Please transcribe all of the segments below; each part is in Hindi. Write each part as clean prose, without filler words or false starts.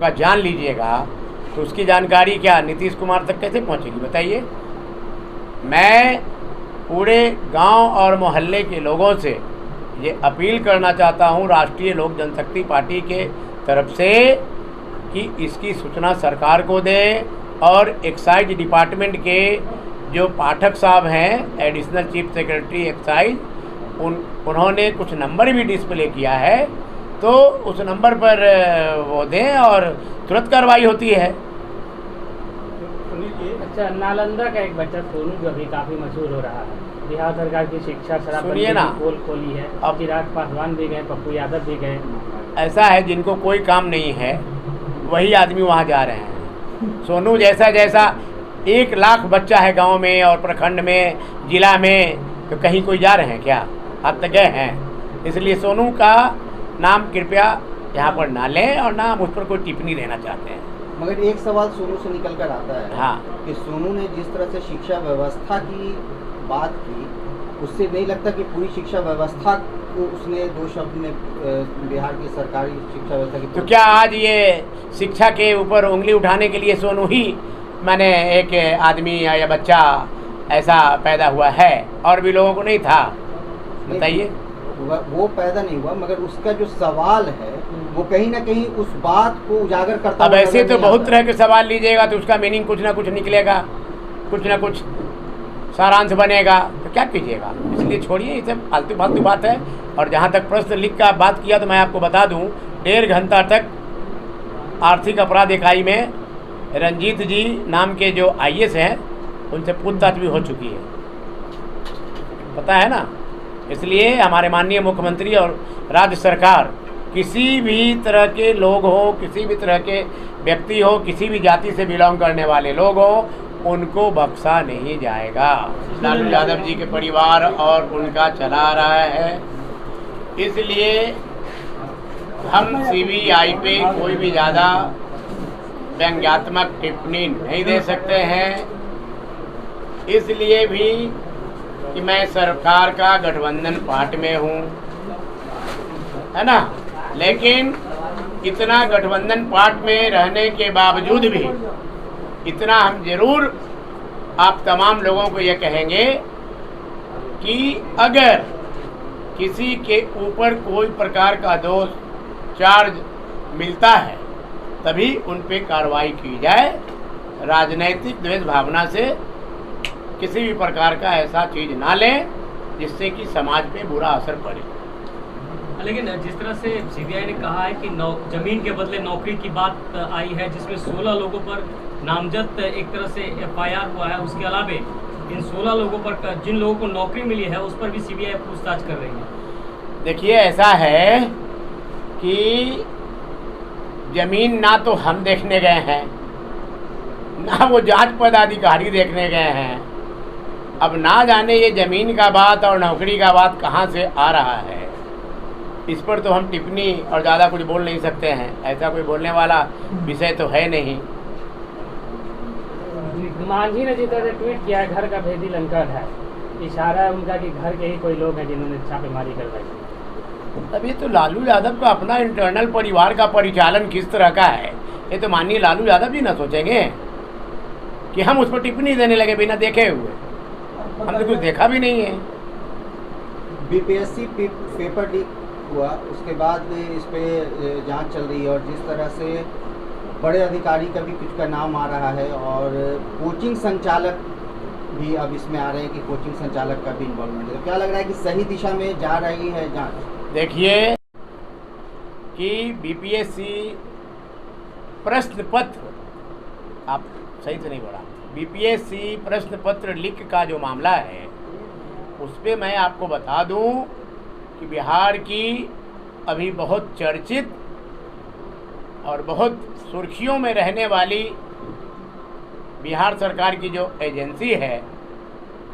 का जान लीजिएगा तो उसकी जानकारी क्या नीतीश कुमार तक कैसे पहुंचेगी बताइए। मैं पूरे गांव और मोहल्ले के लोगों से ये अपील करना चाहता हूं राष्ट्रीय लोक जनशक्ति पार्टी के तरफ से कि इसकी सूचना सरकार को दें और एक्साइज डिपार्टमेंट के जो पाठक साहब हैं एडिशनल चीफ सेक्रेटरी एक्साइज उन्होंने कुछ नंबर भी डिस्प्ले किया है तो उस नंबर पर वो दें और तुरंत कार्रवाई होती है। अच्छा, नालंदा का एक बच्चा सोनू जो अभी काफ़ी मशहूर हो रहा है, बिहार सरकार की शिक्षा शराबबंदी की पोल खोली है, अब चिराग पासवान भी गए, पप्पू यादव भी गए। ऐसा है जिनको कोई काम नहीं है वही आदमी वहाँ जा रहे हैं। सोनू जैसा 1 लाख बच्चा है गांव में और प्रखंड में जिला में, तो कहीं कोई जा रहे हैं क्या? अब तक गए हैं। इसलिए सोनू का नाम कृपया यहाँ पर ना लें और ना हम उस पर कोई टिप्पणी देना चाहते हैं। मगर एक सवाल सोनू से निकल कर आता है हाँ कि सोनू ने जिस तरह से शिक्षा व्यवस्था की बात की, उससे नहीं लगता कि पूरी शिक्षा व्यवस्था को उसने 2 शब्द में बिहार की सरकारी शिक्षा व्यवस्था की। तो क्या आज ये शिक्षा के ऊपर उंगली उठाने के लिए सोनू ही मैंने एक आदमी या बच्चा ऐसा पैदा हुआ है और भी लोगों को नहीं था? बताइए। वो पैदा नहीं हुआ, मगर उसका जो सवाल है वो कहीं ना कहीं उस बात को उजागर करता है। अब ऐसे तो बहुत तरह के सवाल लीजिएगा तो उसका मीनिंग कुछ ना कुछ निकलेगा, कुछ ना कुछ सारांश बनेगा, तो क्या कीजिएगा। इसलिए छोड़िए, ये सब फालतू बात है। और जहाँ तक प्रश्न लिख कर बात किया तो मैं आपको बता दूँ 1.5 घंटा तक आर्थिक अपराध इकाई में रंजीत जी नाम के जो IAS हैं उनसे पूछताछ भी हो चुकी है, पता है ना। इसलिए हमारे माननीय मुख्यमंत्री और राज्य सरकार किसी भी तरह के लोग हो, किसी भी तरह के व्यक्ति हो, किसी भी जाति से बिलोंग करने वाले लोग हो, उनको बख्शा नहीं जाएगा। लालू यादव जी के परिवार और उनका चला रहा है, इसलिए हम CBI पे कोई भी ज़्यादा व्यंग्यात्मक टिप्पणी नहीं दे सकते हैं। इसलिए भी कि मैं सरकार का गठबंधन पार्ट में हूँ, है ना, लेकिन इतना गठबंधन पार्ट में रहने के बावजूद भी इतना हम जरूर आप तमाम लोगों को ये कहेंगे कि अगर किसी के ऊपर कोई प्रकार का दोष चार्ज मिलता है तभी उन पे कार्रवाई की जाए। राजनैतिक द्वेष भावना से किसी भी प्रकार का ऐसा चीज़ ना लें जिससे कि समाज पे बुरा असर पड़े। लेकिन जिस तरह से CBI ने कहा है कि जमीन के बदले नौकरी की बात आई है, जिसमें 16 लोगों पर नामजद एक तरह से FIR हुआ है, उसके अलावे इन 16 लोगों पर जिन लोगों को नौकरी मिली है उस पर भी CBI पूछताछ कर रही है। देखिए, ऐसा है कि जमीन ना तो हम देखने गए हैं ना वो जांच पदाधिकारी देखने गए हैं। अब ना जाने ये ज़मीन का बात और नौकरी का बात कहाँ से आ रहा है, इस पर तो हम टिप्पणी और ज़्यादा कुछ बोल नहीं सकते हैं। ऐसा कोई बोलने वाला विषय तो है नहीं। मांझी ने जिस तरह से ट्वीट किया है, घर का भेदी लंका है, इशारा है उनका कि घर के ही कोई लोग हैं जिन्होंने छापेमारी करवाई। अभी तो लालू यादव का अपना इंटरनल परिवार का परिचालन किस तरह का है ये तो माननीय लालू यादव भी ना सोचेंगे कि हम उस पर टिप्पणी देने लगे बिना देखे हुए। हमने तो कुछ देखा भी नहीं है। BPSC पेपर लीक हुआ, उसके बाद इस पे जांच चल रही है और जिस तरह से बड़े अधिकारी का भी कुछ का नाम आ रहा है और कोचिंग संचालक भी अब इसमें आ रहे हैं कि कोचिंग संचालक का भी इन्वॉल्वमेंट है, तो क्या लग रहा है कि सही दिशा में जा रही है जांच? देखिए कि BPSC प्रश्न पत्र, आप सही से नहीं बोला, BPSC प्रश्न पत्र लीक का जो मामला है उस पर मैं आपको बता दूं कि बिहार की अभी बहुत चर्चित और बहुत सुर्खियों में रहने वाली बिहार सरकार की जो एजेंसी है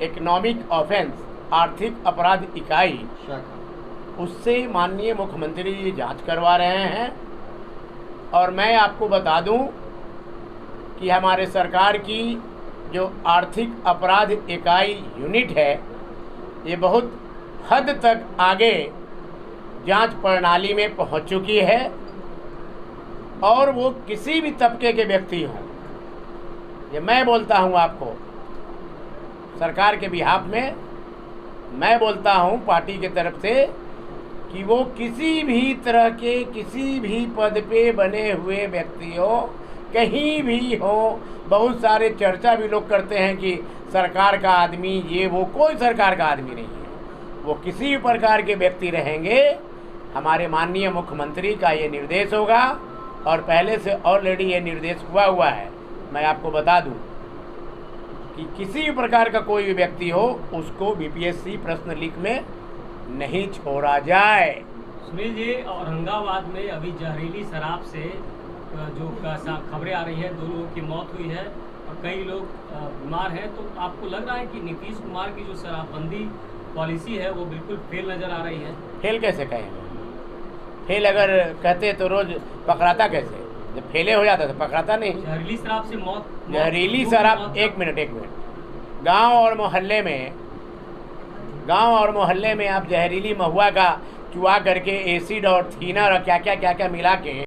इकोनॉमिक ऑफेंस आर्थिक अपराध इकाई, उससे माननीय मुख्यमंत्री जी जांच करवा रहे हैं। और मैं आपको बता दूं कि हमारे सरकार की जो आर्थिक अपराध इकाई यूनिट है ये बहुत हद तक आगे जांच प्रणाली में पहुंच चुकी है और वो किसी भी तबके के व्यक्ति हों। ये मैं बोलता हूँ आपको, सरकार के बिहाफ में मैं बोलता हूँ पार्टी की तरफ से कि वो किसी भी तरह के किसी भी पद पे बने हुए व्यक्ति हो, कहीं भी हो। बहुत सारे चर्चा भी लोग करते हैं कि सरकार का आदमी ये वो, कोई सरकार का आदमी नहीं है। वो किसी भी प्रकार के व्यक्ति रहेंगे, हमारे माननीय मुख्यमंत्री का ये निर्देश होगा और पहले से ऑलरेडी ये निर्देश हुआ है। मैं आपको बता दूं कि किसी भी प्रकार का कोई भी व्यक्ति हो उसको बीपीएससी प्रश्न लीक में नहीं छोड़ा जाए। सुनील जी, औरंगाबाद में अभी जहरीली शराब से जो खबरें आ रही है, 2 लोगों की मौत हुई है और कई लोग बीमार हैं, तो आपको लग रहा है कि नीतीश कुमार की जो शराबबंदी पॉलिसी है वो बिल्कुल फेल नज़र आ रही है? फेल कैसे कहेंगे? फेल अगर कहते तो रोज़ पकड़ाता कैसे? जब फेले हो जाता तो पकड़ाता नहीं। जहरीली शराब से मौत, जहरीली शराब, एक मिनट, गांव और मोहल्ले में आप जहरीली महुआ का चुआ करके एसिड और थीनर और क्या क्या मिला के